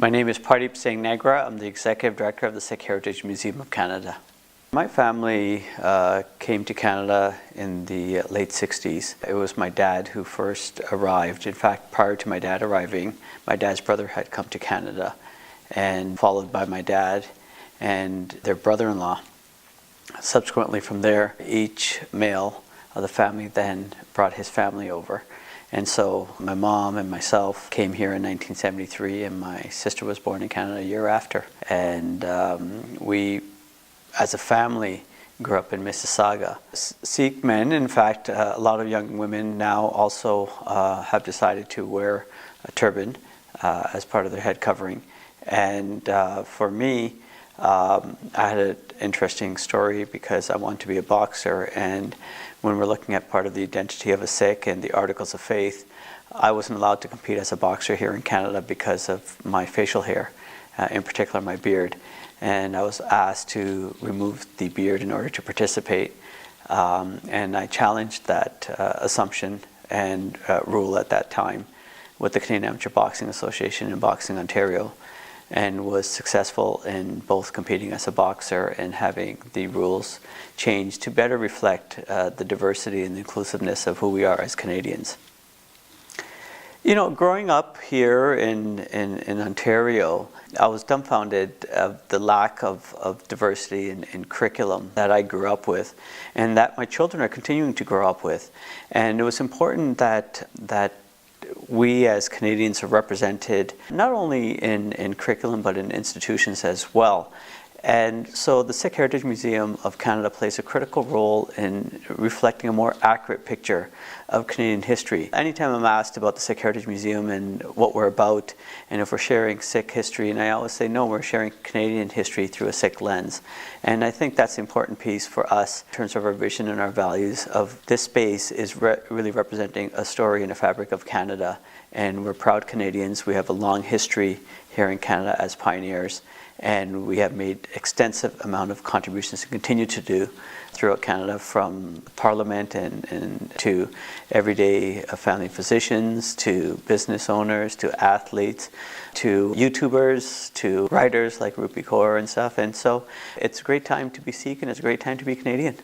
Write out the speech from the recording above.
My name is Pardeep Negra. I'm the Executive Director of the Sikh Heritage Museum of Canada. My family came to Canada in the late 60s. It was my dad who first arrived. In fact, prior to my dad arriving, my dad's brother had come to Canada, and followed by my dad and their brother-in-law. Subsequently from there, each male of the family then brought his family over. And so my mom and myself came here in 1973, and my sister was born in Canada a year after. And we, as a family, grew up in Mississauga. Sikh men, in fact, a lot of young women now also have decided to wear a turban as part of their head covering. And for me, I had an interesting story because I wanted to be a boxer, and when we're looking at part of the identity of a Sikh and the articles of faith, I wasn't allowed to compete as a boxer here in Canada because of my facial hair, in particular my beard. And I was asked to remove the beard in order to participate, and I challenged that assumption and rule at that time with the Canadian Amateur Boxing Association in Boxing Ontario, and was successful in both competing as a boxer and having the rules changed to better reflect the diversity and the inclusiveness of who we are as Canadians. You know, growing up here in Ontario, I was dumbfounded of the lack of diversity in curriculum that I grew up with, and that my children are continuing to grow up with. And it was important that we as Canadians are represented not only in curriculum but in institutions as well. And so the Sikh Heritage Museum of Canada plays a critical role in reflecting a more accurate picture of Canadian history. Anytime I'm asked about the Sikh Heritage Museum and what we're about, and if we're sharing Sikh history, and I always say no, we're sharing Canadian history through a Sikh lens. And I think that's an important piece for us in terms of our vision and our values of this space is really representing a story and a fabric of Canada. And we're proud Canadians. We have a long history here in Canada as pioneers, and we have made extensive amount of contributions and continue to do throughout Canada, from Parliament and to everyday family physicians, to business owners, to athletes, to YouTubers, to writers like Rupi Kaur and stuff. And so it's a great time to be Sikh, and it's a great time to be Canadian.